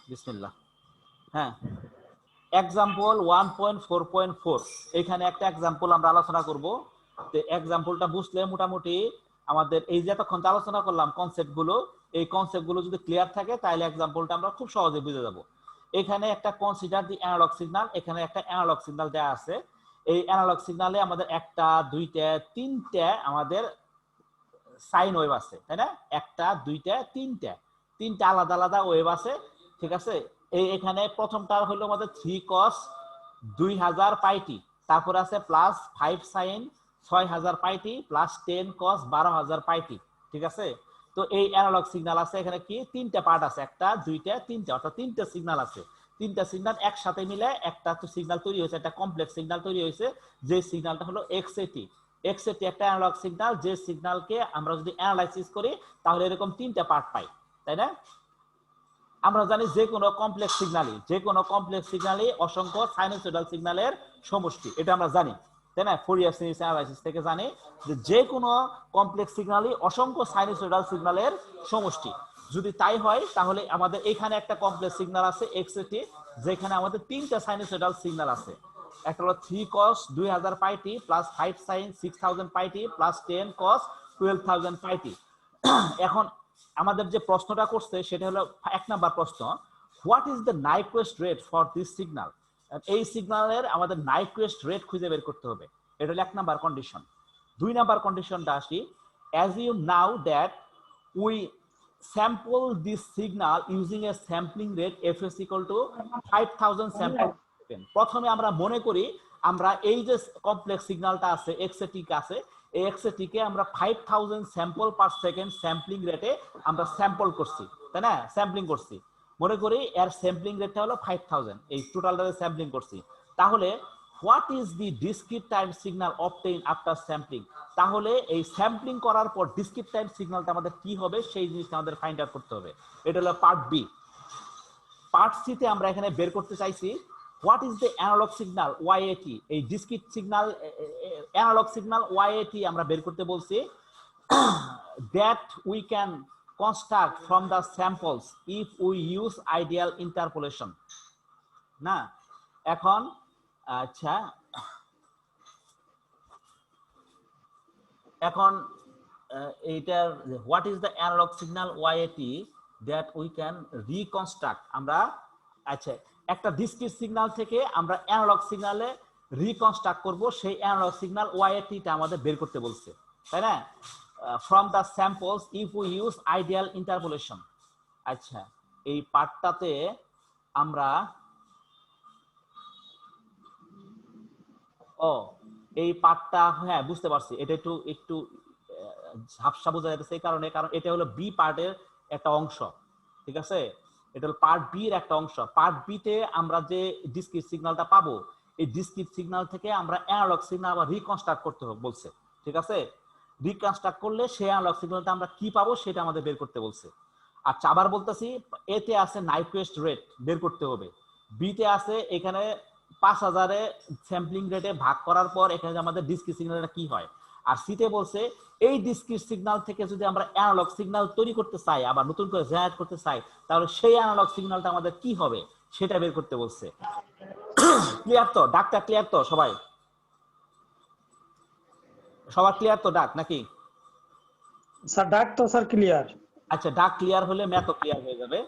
বিসমিল্লাহ। হ্যাঁ, এক্সাম্পল 1.4.4 এখানে একটা এক্সাম্পল আমরা আলোচনা করব। তো এক্সাম্পলটা বুঝলে মোটামুটি আমাদের এই যে এতক্ষণ আলোচনা করলাম কনসেপ্টগুলো, এই কনসেপ্টগুলো যদি ক্লিয়ার থাকে তাহলে এক্সাম্পলটা আমরা খুব সহজে বুঝে যাব। এখানে একটা কনসিডার দি অ্যানালগ সিগন্যাল, এখানে একটা অ্যানালগ সিগন্যাল দেওয়া আছে। এই অ্যানালগ সিগন্যালে আমাদের একটা, দুইটা, তিনটা আমাদের সাইন ওয়েভ আছে, তাই না? একটা, দুইটা, তিনটা আলাদা আলাদা ওয়েভ আছে, ঠিক আছে? এখানে প্রথমটা হলো আমাদের 3 cos 2000 পাইটি, তারপর আছে প্লাস 5 sin 6000 পাইটি প্লাস 10 cos 12000 পাইটি, ঠিক আছে? তো এই অ্যানালগ সিগন্যাল আছে এখানে কি তিনটা পার্ট আছে, একটা, দুইটা, তিনটা, অর্থাৎ তিনটা সিগন্যাল আছে। তিনটা সিগন্যাল একসাথে মিলে একটা সিগন্যাল তৈরি হয়েছে, একটা কমপ্লেক্স সিগন্যাল তৈরি হয়েছে, যে সিগন্যালটা হলো এক্সএটি। এক্সএটি একটা অ্যানালগ সিগন্যাল, যে সিগন্যালকে আমরা যদি অ্যানালাইসিস করি তাহলে এরকম তিনটা পার্ট পাই, তাই না? আমরা জানি যে কোনো কমপ্লেক্স সিগন্যালই অসংখ্য সাইনোসয়েডাল সিগন্যালের সমষ্টি, এটা আমরা জানি, তাই না? ফুরিয়ার সিরিজ অ্যানালাইসিস থেকে জানি যে কোনো কমপ্লেক্স সিগন্যালই অসংখ্য সাইনোসয়েডাল সিগন্যালের সমষ্টি। যদি তাই হয় তাহলে আমাদের এখানে একটা কমপ্লেক্স সিগন্যাল আছে এক্সএটি, যেখানে আমাদের তিনটা সাইনোসয়েডাল সিগন্যাল আছে। একটা হলো 3 cos 2000 পাইটি প্লাস 5 sin 6000 পাইটি প্লাস 10 cos 12000 পাইটি। এখন আমাদের যে প্রশ্নটা করছে সেটা হলো 1 নাম্বার প্রশ্ন, what is the Nyquist rate for this signal? এই সিগন্যালের আমাদের নাইকুয়েস্ট রেট খুঁজে বের করতে হবে, এটা হলো 1 নাম্বার কন্ডিশন। 2 নাম্বার কন্ডিশনটা আসি, assume now that we sample this signal using a sampling rate fs equal to 5000 sample. প্রথমে আমরা মনে করি আমরা এই যে কমপ্লেক্স সিগন্যালটা আছে এক্সএটিক আছে, এই এক্সএটিকে আমরা 5000 স্যাম্পল পার সেকেন্ড স্যাম্পলিং রেটে আমরা স্যাম্পল করছি, তাই না? স্যাম্পলিং করছি, মনে করি এর স্যাম্পলিং রেটটা হলো 5000, এই টোটালটাতে স্যাম্পলিং করছি। তাহলে what is the discrete time signal obtain after sampling? তাহলে এই স্যাম্পলিং করার পর ডিসক্রিট টাইম সিগন্যালটা আমাদের কি হবে সেই জিনিসটা আমাদের ফাইন্ড আউট করতে হবে। এটা হলো পার্ট বি। পার্ট সি তে আমরা এখানে বের করতে চাইছি what is the analogue signal Y A T. এই discrete signal analogue signal Y A T আমরা বের করতে বলছি, that we can construct from the samples if we use ideal interpolation. না, এখন আচ্ছা, এখন এইটার what is the analogue signal Y A T that we can reconstruct. আমরা আচ্ছা একটা ডিসক্রিট সিগন্যাল থেকে আমরা অ্যানালগ সিগন্যালে রিকনস্ট্রাক্ট করব, সেই অ্যানালগ সিগন্যাল ওয়াইএটিটা আমাদের বের করতে বলছে, তাই না? From the samples if we use ideal interpolation. আচ্ছা, এই পার্টটাতে আমরা এই পার্টটা হ্যাঁ বুঝতে পারছি, এটা একটু একটু ঝাপসা বোঝা যাচ্ছে, কারণ এটা হলো বি পার্টের একটা অংশ, ঠিক আছে? এটা হলো পার্ট বি এর একটা অংশ। পার্ট বি তে আমরা যে ডিসক্রিট সিগন্যালটা পাবো, এই ডিসক্রিট সিগন্যাল থেকে আমরা অ্যানালগ সিগন্যাল আবার রিকনস্ট্রাক্ট করতে হবে বলছে, ঠিক আছে? রিকনস্ট্রাক্ট করলে সেই অ্যানালগ সিগন্যালটা আমরা কি পাবো সেটা আমাদের বের করতে বলছে। আচ্ছা, আবার বলতেছি, এতে আছে নাইকুয়েস্ট রেট বের করতে হবে, বিতে আছে এখানে 5000 এ স্যাম্পলিং রেটে ভাগ করার পর এখানে আমাদের ডিসক্রিট সিগন্যালটা কি হয়, আর সিতে বলছে এই ডিসক্রিট সিগন্যাল থেকে যদি আমরা অ্যানালগ সিগন্যাল তৈরি করতে চাই, আবার নতুন করে জেনারেট করতে চাই, তাহলে সেই অ্যানালগ সিগন্যালটা আমাদের কি হবে সেটা বের করতে বলছে। ক্লিয়ার তো ডাকটা? ক্লিয়ার তো সবাই? সবার ক্লিয়ার তো ডাক নাকি? স্যার ডাক তো স্যার ক্লিয়ার। আচ্ছা, ডাক ক্লিয়ার হলে ম্যাথও ক্লিয়ার হয়ে যাবে।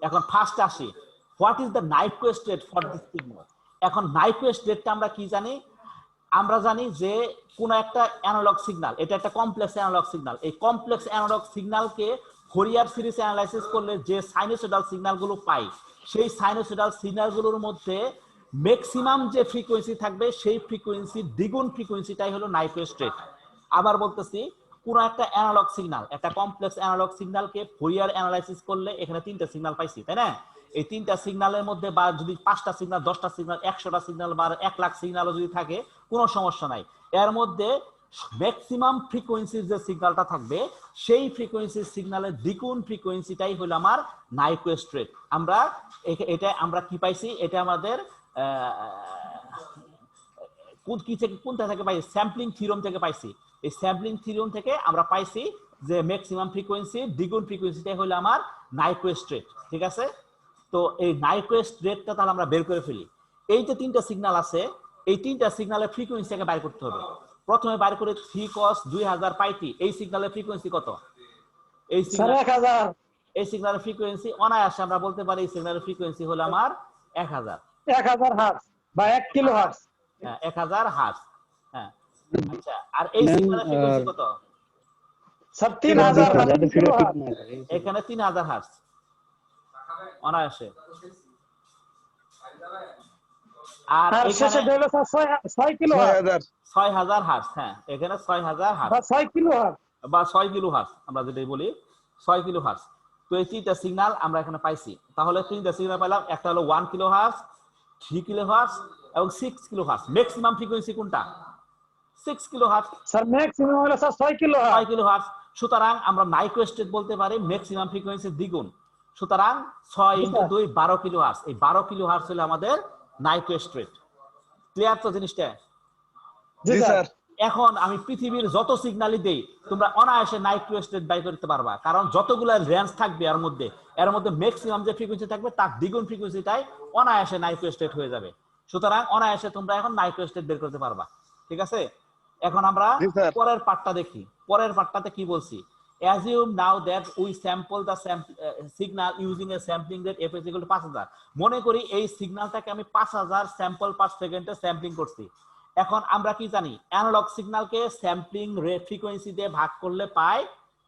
এখন ফার্স্ট আসি, what is the Nyquist rate for this signal. এখন নাইকুয়েস্ট রেটটা আমরা কি জানি? আমরা জানি যে কোন একটা অ্যানালগ সিগন্যাল, এটা একটা কমপ্লেক্স অ্যানালগ সিগন্যাল, এই কমপ্লেক্স অ্যানালগ সিগন্যালকে ফোরিয়ার সিরিজ অ্যানালাইসিস করলে যে সাইনোসয়েডাল সিগন্যালগুলো পাই, সেই সাইনোসয়েডাল সিগন্যালগুলোর মধ্যে ম্যাক্সিমাম যে ফ্রিকোয়েন্সি থাকবে সেই ফ্রিকোয়েন্সির দ্বিগুণ ফ্রিকোয়েন্সিটাই হলো নাইকুয়েস্ট রেট। আবার বলতেছি, কোন একটা অ্যানালগ সিগন্যাল, একটা কমপ্লেক্স অ্যানালগ সিগন্যালকে ফোরিয়ার অ্যানালাইসিস করলে এখানে তিনটা সিগন্যাল পাইছি, তাই না? এই তিনটা সিগন্যালের মধ্যে বা যদি 5টা সিগন্যাল, 10টা সিগন্যাল, 100টা সিগন্যাল বা 1 লাখ সিগন্যালও যদি থাকে কোনো সমস্যা নাই, এর মধ্যে ম্যাক্সিমাম ফ্রিকোয়েন্সির যে সিগন্যালটা থাকবে সেই ফ্রিকোয়েন্সির সিগন্যালের দ্বিগুণ ফ্রিকোয়েন্সিটাই হলো আমার নাইকুয়েস্ট রেট। আমরা এটা আমরা কি পাইছি, এটা আমাদের কোনটা থেকে পাইছি? স্যাম্পলিং থিওরাম থেকে পাইছি। এই স্যাম্পলিং থিওরাম থেকে আমরা পাইছি যে ম্যাক্সিমাম ফ্রিকোয়েন্সি দ্বিগুণ ফ্রিকোয়েন্সিটাই হলো আমার নাইকুয়েস্ট রেট, ঠিক আছে? তো এই নাইকুয়েস্ট রেটটা তাহলে আমরা বের করে ফেলি। এই যে তিনটা সিগন্যাল আছে, এই তিনটা সিগন্যালের ফ্রিকোয়েন্সিকে বাইর করতে হবে। প্রথমে বাইর করে 3 cos 2000 পাইটি, এই সিগন্যালের ফ্রিকোয়েন্সি কত? এই স্যার সিগন্যাল 1000 এই সিগন্যালের ফ্রিকোয়েন্সি অনায়াসে আমরা বলতে পারি এই সিগন্যালের ফ্রিকোয়েন্সি হলো আমার 1000 হার্টজ বা 1 কিলো হার্টজ। হ্যাঁ 1000 হার্টজ। হ্যাঁ আচ্ছা, আর এই সিগন্যালের ফ্রিকোয়েন্সি কত? স্যার 3000 বা 3 কিলো হার্টজ। এখানে 3000 হার্টজ অনায়াসে। আর আর শেষে এখানে হলো স্যার 6 কিলো হার্টজ 6000 হার্টজ। হ্যাঁ এখানে 6000 হার্টজ বা 6 কিলো হার্টজ বা 6 কিলো হার্টজ, আমরা যেটাই বলি 6 কিলো হার্টজ। তো এই তিনটা সিগন্যাল আমরা এখানে পাইছি। তাহলে তিনটা সিগন্যাল পেলাম, একটা হলো 1 কিলো হার্টজ, 3 কিলো হার্টজ এবং 6 কিলো হার্টজ। ম্যাক্সিমাম ফ্রিকোয়েন্সি কোনটা? 6 কিলো হার্টজ। স্যার ম্যাক্সিমাম হলো sir 6 kilo 6 hertz. Kilo hertz. সুতরাং আমরা নাইকুয়েস্টেড বলতে পারি ম্যাক্সিমাম ফ্রিকোয়েন্সির দ্বিগুণ। সুতরাং 6 × 2 12 কিলো হার্টজ। এই 12 কিলো হার্টজ হলো আমাদের নাইকুয়েস্টেড। ক্লিয়ার তো জিনিসটা? জি স্যার। এখন আমি পৃথিবীর যত সিগন্যালই দেই তোমরা অনায়াসে নাইকুয়েস্টেড বাই করতে পারবা, কারণ যতগুলো রেঞ্জ থাকবে এর মধ্যে ম্যাক্সিমাম যে ফ্রিকোয়েন্সি থাকবে তার দ্বিগুণ ফ্রিকোয়েন্সিটাই অনায়াসে নাইকুয়েস্টেড হয়ে যাবে। সুতরাং অনায়াসে তোমরা এখন নাইকুয়েস্টেড বের করতে পারবা। ঠিক আছে, এখন আমরা পরের পার্টটা দেখি। পরের পার্টটাতে কি বলছি? Assume now that we sample the signal using a sampling rate f is equal to 5000. মনে করি এই সিগন্যালটাকে আমি 5000 স্যাম্পল পার সেকেন্ডে স্যাম্পলিং করছি। এখন আমরা কি জানি, অ্যানালগ সিগন্যালকে স্যাম্পলিং রেট ফ্রিকোয়েন্সি দিয়ে ভাগ করলে পাই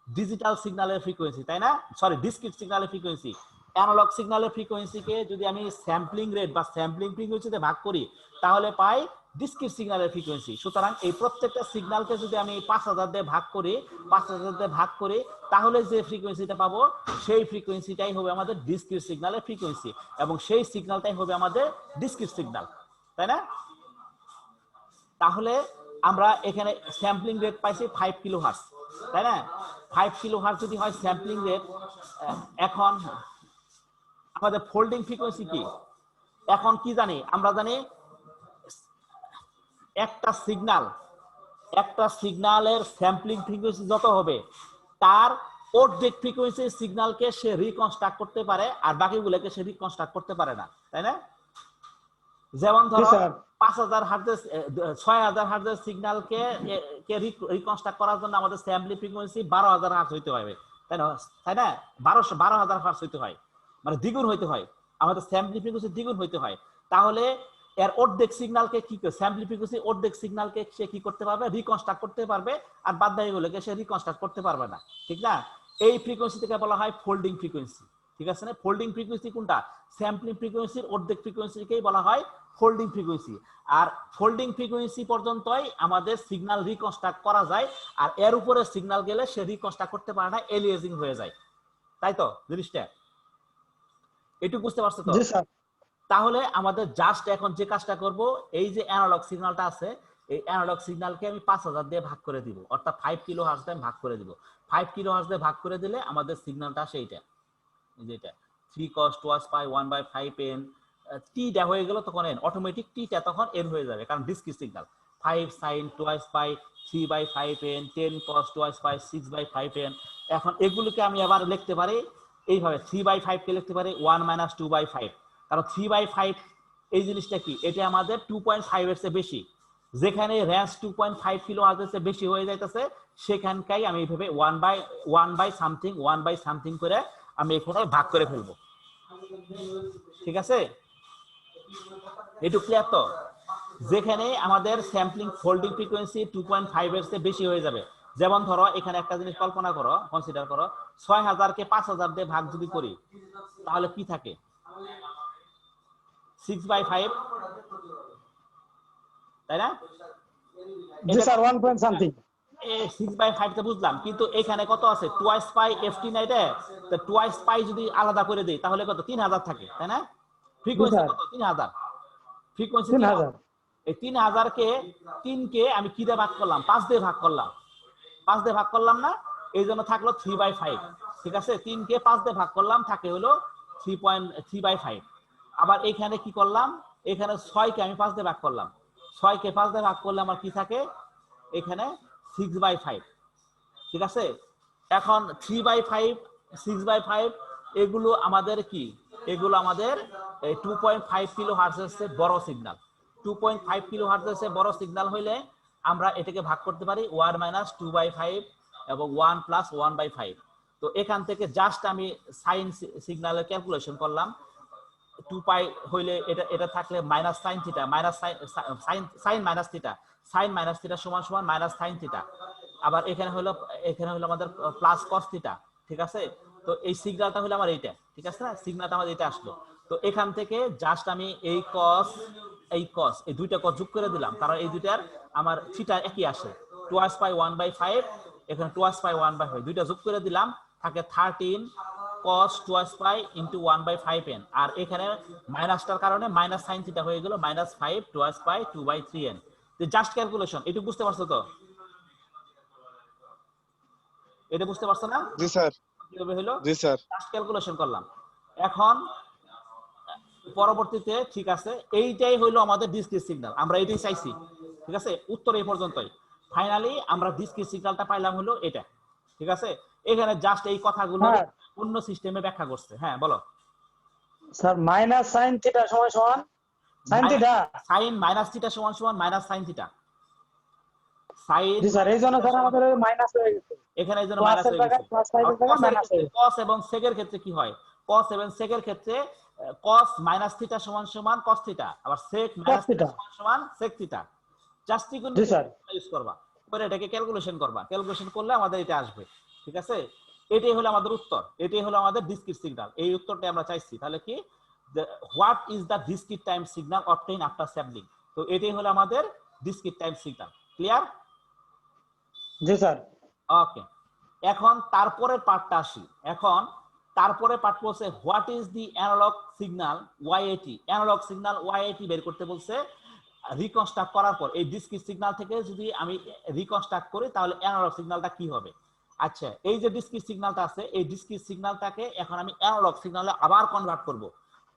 ডিজিটাল সিগন্যালের ফ্রিকোয়েন্সি, তাই না? সরি, ডিসক্রিট সিগন্যালের ফ্রিকোয়েন্সি। অ্যানালগ সিগন্যালের ফ্রিকোয়েন্সিকে যদি আমি স্যাম্পলিং রেট বা স্যাম্পলিং ফ্রিকোয়েন্সিতে ভাগ করি তাহলে পাই ডিসক্রিট সিগন্যালের ফ্রিকোয়েন্সি। সুতরাং এই প্রত্যেকটা সিগন্যালকে যদি আমি 5000 দিয়ে ভাগ করি তাহলে যে ফ্রিকোয়েন্সিটা পাবো সেই ফ্রিকোয়েন্সিটাই হবে আমাদের ডিসক্রিট সিগন্যালের ফ্রিকোয়েন্সি, এবং সেই সিগন্যালটাই হবে আমাদের ডিসক্রিট সিগন্যাল, তাই না? তাহলে আমরা এখানে স্যাম্পলিং রেট পাইছি 5 কিলো হার্টজ, তাই না? 5 কিলো হার্টজ যদি হয় স্যাম্পলিং রেট, এখন আমাদের ফোল্ডিং ফ্রিকোয়েন্সি কি? এখন কি জানি? আমরা জানি একটা সিগন্যালের স্যাম্পলিং ফ্রিকোয়েন্সি যত হবে তার অর্ধেক ফ্রিকোয়েন্সি সিগন্যালকে সে রিকনস্ট্রাক্ট করতে পারে আর বাকিগুলোকে সে রিকনস্ট্রাক্ট করতে পারে না, তাই না? যেমন ধরো 5000 হার্টজের 6000 হার্টজের সিগন্যালকে রিকনস্ট্রাক্ট করার জন্য আমাদের স্যাম্পলিং ফ্রিকোয়েন্সি 12000 হার্টজ হইতে হবে, তাই না? 12000 হার্টজ হইতে হয়, মানে দ্বিগুণ হইতে হয়, আমাদের স্যাম্পলিং ফ্রিকোয়েন্সি দ্বিগুণ হইতে হয়। তাহলে এর অর্ধেক সিগন্যালকে কি করে স্যাম্পলিং ফ্রিকোয়েন্সি অর্ধেক সিগন্যালকে সে কি করতে পারবে? রিকনস্ট্রাক্ট করতে পারবে, আর বাদ বাকিগুলোকে সে রিকনস্ট্রাক্ট করতে পারবে না, ঠিক না? এই ফ্রিকোয়েন্সিটাকে বলা হয় ফোল্ডিং ফ্রিকোয়েন্সি, ঠিক আছে না? ফোল্ডিং ফ্রিকোয়েন্সি কোনটা? স্যাম্পলিং ফ্রিকোয়েন্সির অর্ধেক ফ্রিকোয়েন্সিকেই বলা হয় ফোল্ডিং ফ্রিকোয়েন্সি। আর ফোল্ডিং ফ্রিকোয়েন্সি পর্যন্তই আমাদের সিগন্যাল রিকনস্ট্রাক্ট করা যায়, আর এর উপরে সিগন্যাল গেলে সে রিকনস্ট্রাক্ট করতে পারে না, এলিয়াজিং হয়ে যায়, তাই তো? জিনিসটা একটু বুঝতে পারছো তো? জি স্যার। তাহলে আমাদের জাস্ট এখন যে কাজটা করব, এই যে অ্যানালগ সিগন্যালটা আছে এই অ্যানালগ সিগন্যালকে আমি 5000 দিয়ে ভাগ করে দিব, অর্থাৎ 5 কিলো হার্টজ দিয়ে ভাগ করে দিব। 5 কিলো হার্টজ দিয়ে ভাগ করে দিলে আমাদের সিগন্যালটা আসে এইটা, এই যে এটা 3 cos 2 pi 1/5 n টিটা হয়ে গেল, তখন n অটোমেটিক টিটা তখন n হয়ে যাবে, কারণ discrete signal. 5 sin 2 pi 3/5 n 10 cos 2 pi 6/5 n। এখন এগুলোকে আমি আবার লিখতে পারি এইভাবে, 3/5 কে লিখতে পারি 1 - 2/5, কারণ 3/5 এই জিনিসটা কি? এটা আমাদের 2.5 এর চেয়ে বেশি, যেখানে রেঞ্জ 2.5 কিলো হার্টজের চেয়ে বেশি হয়ে যাইতেছে সেখানকাই আমি এইভাবে 1 বাই সামথিং করে আমি এখানে ভাগ করে ফেলবো, ঠিক আছে? একটু ক্লিয়ার তো? যেখানে আমাদের স্যাম্পলিং ফোল্ডিং ফ্রিকোয়েন্সি 2.5 এর চেয়ে বেশি হয়ে যাবে, যেমন ধরো এখানে একটা জিনিস কল্পনা করো, কনসিডার করো, 6000 কে 5000 দিয়ে ভাগ যদি করি তাহলে কি থাকে? 6/5, তাই না? জি স্যার 1 পয়েন্ট সামথিং। 6/5 টা বুঝলাম, কিন্তু এখানে কত আছে? 2 pi ft না এটা? তো 2 pi যদি আলাদা করে দেই তাহলে কত? 3000 থাকে, তাই না? ফ্রিকোয়েন্সি কত? 3000 ফ্রিকোয়েন্সি। 3000। এই 3000 কে 3 কে আমি কি দিয়ে ভাগ করলাম? 5 দিয়ে ভাগ করলাম, 5 দিয়ে ভাগ করলাম না, এই জন্য থাকলো 3/5, ঠিক আছে? 3 কে 5 দিয়ে ভাগ করলাম, থাকে হলো 3.3/5। আবার এখানে কি করলাম? এখানে 6 কে আমি 5 দিয়ে ভাগ করলাম, 6 কে 5 দিয়ে ভাগ করলে আমার কি থাকে? এখানে 6/5, ঠিক আছে? এখন 3/5 6/5 এগুলো আমাদের কি এগুলো আমাদের 2.5 কিলো হার্টজের চেয়ে বড় সিগন্যাল। 2.5 কিলো হার্টজের বড় সিগন্যাল হইলে আমরা এটাকে ভাগ করতে পারি 1-2/5 এবং 1+1/5। তো এখান থেকে জাস্ট আমি সাইন সিগন্যালের ক্যালকুলেশন করলাম। 2 পাই হইলে এটা থাকলে minus sine theta, minus sine minus theta, sine minus theta সমান সমান মাইনাস সাইন থিটা। আবার এখানে হলো আমাদের প্লাস কস থিটা। ঠিক আছে, তো এই সিগন্যালটা হলো আমার এইটা। ঠিক আছে না, সিগন্যালটা আমাদের এটা আসলো। তো এখান থেকে জাস্ট আমি এই কস এই দুইটা কস যোগ করে দিলাম, কারণ এই দুইটার আমার থিটা একই আসে। 2π1/5 এখানে 2π1/5 দুইটা যোগ করে দিলাম, থাকে 13 cos 2π into 1/5n। আর এখানে মাইনাসটার কারণে মাইনাস সাইন থিটা হয়ে গেল -5 2π 2/3n। তো জাস্ট ক্যালকুলেশন, এটা বুঝতে পারছো তো? এটা বুঝতে পারছো না? জি স্যার। কিভাবে হলো? জি স্যার। জাস্ট ক্যালকুলেশন করলাম। এখন পরবর্তীতে ঠিক আছে, এইটাই হলো আমাদের ডিসক্রিট সিগন্যাল, আমরা এটাই চাইছি। ঠিক আছে, উত্তর এই পর্যন্তই। ফাইনালি আমরা ডিসক্রিট সিগন্যালটা পাইলাম হলো এটা। ঠিক আছে, এখানে জাস্ট এই কথাগুলো অন্য সিস্টেমে ব্যাখ্যা করছে। হ্যাঁ বলো স্যার। মাইনাস সাইন থিটা সমান সমান sine theta, sine minus theta সমান সমান মাইনাস সাইন থিটা। সাইন জি স্যার, এই জন্য স্যার আমাদের মাইনাস হয়ে গেছে এখানে, এই জন্য মাইনাস হয়ে গেছে। cos এবং sec এর ক্ষেত্রে কি হয়? cos এবং sec এর ক্ষেত্রে cos মাইনাস থিটা সমান সমান cos থিটা, আবার sec মাইনাস থিটা সমান সমান sec থিটা। জাস্ট ইউজ করবা, পরে এটাকে ক্যালকুলেশন করবা, ক্যালকুলেশন করলে আমাদের এটা আসবে। ঠিক আছে, এটাই হলো আমাদের উত্তর, এটাই হলো আমাদের ডিসক্রিট সিগন্যাল। এই উত্তরটা আমরা চাইছি। তাহলে কি, what is the discrete time signal obtain after sampling? তো এটাই হলো আমাদের ডিসক্রিট টাইম সিগন্যাল। ক্লিয়ার? জি স্যার। ওকে, এখন তারপরের পার্টটা আসি। এখন তারপরে পার্ট বলছে what is the analogue signal y80। Analogue signal y80 বের করতে বলছে। রিকনস্ট্রাক্ট করার পর এই ডিসক্রিট সিগন্যাল থেকে যদি আমি রিকনস্ট্রাক্ট করি তাহলে অ্যানালগ সিগন্যালটা কি হবে? আচ্ছা, এই যে ডিসক্রিট সিগন্যালটা আছে, এই ডিসক্রিট সিগন্যালটাকে এখন আমি অ্যানালগ সিগন্যালে আবার কনভার্ট করব।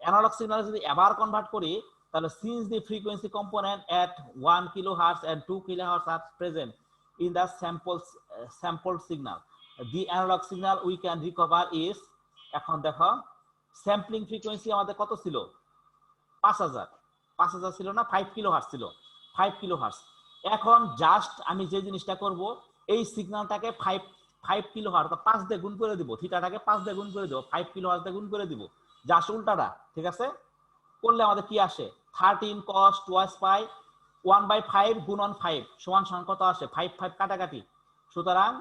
অ্যানালগ সিগন্যালে যদি আবার কনভার্ট করি, তাহলে since the frequency component at 1 kilohertz and 2 kilohertz are present in the sample signal, the analog signal we can recover is, এখন দেখো স্যাম্পলিং ফ্রিকোয়েন্সি আমাদের কত ছিল? 5000 ছিল না, 5 কিলোহার্টজ ছিল, 5 কিলোহার্টজ। এখন জাস্ট আমি যে জিনিসটা করব, এই সিগন্যালটাকে 5 কিলোহার্টজ 5 দিয়ে গুণ করে দিব, থিটাটাকে 5 দিয়ে গুণ করে দেব, 5 কিলোহার্টজ দিয়ে গুণ করে দিব, জাস্ট উল্টাটা। ঠিক আছে, করলে আমাদের কি আসে? 13 cos 2π 1/5 গুণন 5 সমান সমান কত আসে? 5 5 কাটাকাটি, সুতরাং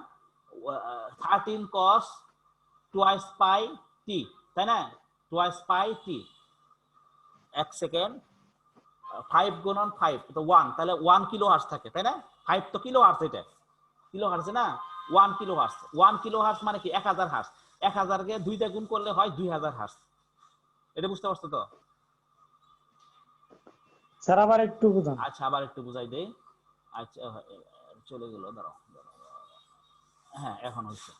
13 cos 2π t, তাই না? 2π t। এক সেকেন্ড, 5 গুণন 5 তো 1, তাহলে 1 কিলোহার্টজ থাকে, তাই না? 5 তো কিলোহার্টজ, এটা কিলোহার্টজ না, 1 কিলোহার্টজ। 1 কিলোহার্টজ মানে কি? 1000 হার্টজ। 1000 কে 2 দিয়ে গুণ করলে হয় 2000 হার্টজ। এটা বুঝতে পারছো তো? স্যার আবার একটু বুঝান। আচ্ছা, আবার একটু বুঝাই দেই। আচ্ছা, চলে গেল, দাঁড়াও। হ্যাঁ, এখন হইছে।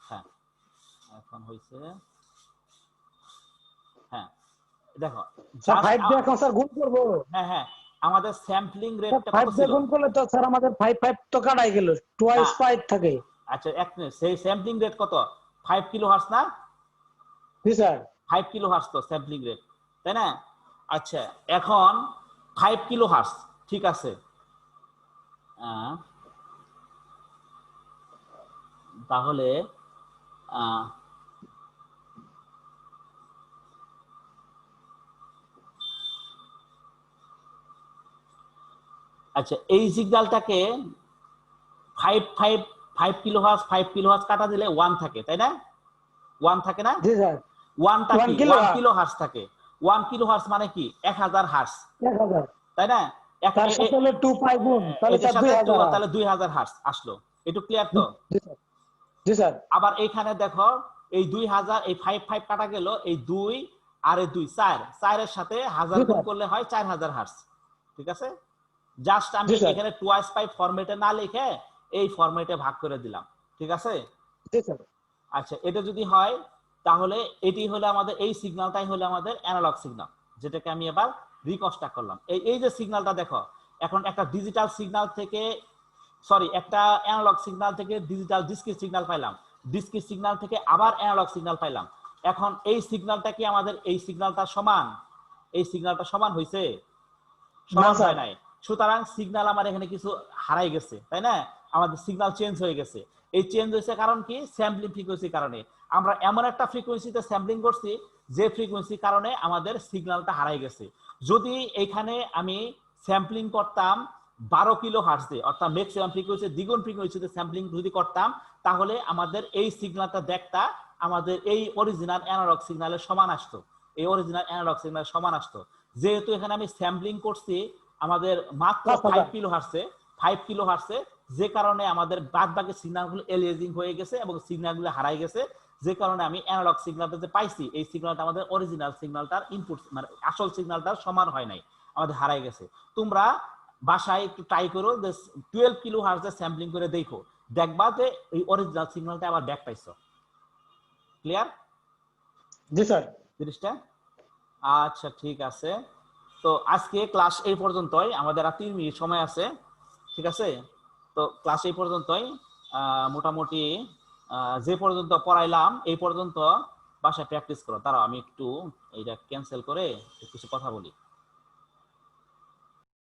হ্যাঁ, এখন হইছে। হ্যাঁ, দেখো, স্যার 5 দিয়ে এখন স্যার গুণ করব। হ্যাঁ হ্যাঁ, আমাদের স্যাম্পলিং রেটটা কত 5 দিয়ে ছিল? গুণ করলে তো স্যার আমাদের 5 তো কাটাই গেল, 2/5 থাকে। আচ্ছা, এক মিনিট, সেই স্যাম্পলিং রেট কত? 5 কিলোহার্টজ না? জি স্যার। 5 কিলোহার্টজ তো স্যাম্পলিং রেট, তাই না? আচ্ছা, এখন 5 কিলোহার্টজ, ঠিক আছে। তাহলে আচ্ছা, এই সিগন্যালটাকে 5 কিলোহার্টজ কাটা দিলে 1 থাকে, তাই না? 1 থাকে না? জি স্যার। 1টা কি? 1 কিলোহার্টজ থাকে। 1 কিলোহার্টজ মানে কি? 1000 হার্টজ, 1000, তাই না? তার সাথে হলো 2π গুণ, তাহলে স্যার 2000, তাহলে 2000 হার্টজ আসলো। একটু ক্লিয়ার তো? জি স্যার। জি স্যার। আবার এখানে দেখো, এই 2000, এই 5 কাটা গেল, এই 2 আর এই 2 4 এর সাথে 1000 গুণ করলে হয় 4000 হার্টজ। ঠিক আছে, জাস্ট আমি এখানে 2π ফরম্যাটে না লিখে এই ফরম্যাটে ভাগ করে দিলাম। ঠিক আছে? জি স্যার। আচ্ছা, এটা যদি হয় তাহলে এটি হলো আমাদের, এই সিগন্যালটাই হলো আমাদের অ্যানালগ সিগন্যাল, যেটাকে আমি এবার রিকনস্ট্রাক্ট করলাম। এই যে সিগন্যালটা দেখো, এখন একটা ডিজিটাল সিগন্যাল থেকে, সরি, একটা অ্যানালগ সিগন্যাল থেকে ডিজিটাল ডিসক্রিট সিগন্যাল পাইলাম, ডিসক্রিট সিগন্যাল থেকে আবার অ্যানালগ সিগন্যাল পাইলাম। এখন এই সিগন্যালটা কি আমাদের এই সিগন্যালটা সমান? এই সিগন্যালটা সমান হয়েছে? সমান হয় নাই। সুতরাং সিগন্যাল আমার এখানে কিছু হারাই গেছে, তাই না? আমাদের সিগন্যাল চেঞ্জ হয়ে গেছে। এই চেঞ্জ হয়েছে কারণ কি? স্যাম্পলিং ফ্রিকোয়েন্সির কারণে। আমরা এমন একটা ফ্রিকোয়েন্সিতে স্যাম্পলিং করছি যে ফ্রিকোয়েন্সির কারণে আমাদের সিগন্যালটা হারাই গেছে। যদি এখানে আমি স্যাম্পলিং করতাম 12 কিলো হার্টজে, অর্থাৎ ম্যাক্সিমাম ফ্রিকোয়েন্সি দ্বিগুণ ফ্রিকোয়েন্সিতে স্যাম্পলিং যদি করতাম, তাহলে আমাদের এই সিগন্যালটা দেখতা আমাদের এই অরিজিনাল অ্যানালগ সিগন্যালের সমান আসতো। এই অরিজিনাল অ্যানালগ সিগন্যালের সমান আসতো। যেহেতু এখানে আমি স্যাম্পলিং করছি আমাদের মাত্র 5 কিলো হার্টজে, যে কারণে আমাদের বাদ বাকি সিগন্যালগুলো এলিয়াজিং হয়ে গেছে এবং সিগন্যালগুলো হারাই গেছে, যে কারণে আমি অ্যানালগ সিগন্যালটা যে পাইছি এই সিগন্যালটা আমাদের অরিজিনাল সিগন্যালটার ইনপুট মানে আসল সিগন্যালটার সমান হয় নাই, আমাদের হারাই গেছে। তোমরা বাসায় একটু ট্রাই করো যে 12 কিলো হার্টজে স্যাম্পলিং করে দেখো, দেখবা যে এই অরিজিনাল সিগন্যালটা আবার ব্যাক পাইছো। ক্লিয়ার? জি স্যার। জিনিসটা আচ্ছা ঠিক আছে। তো আজকে ক্লাস এই পর্যন্তই, আমাদের আর 3 মিনিট সময় আছে, ঠিক আছে? তো ক্লাস এই পর্যন্তই। মোটামুটি যে পর্যন্ত পড়াইলাম এই পর্যন্ত বাসায় প্র্যাকটিস করো। দাঁড়াও আমি একটু এইটা ক্যান্সেল করে কিছু কথা বলি।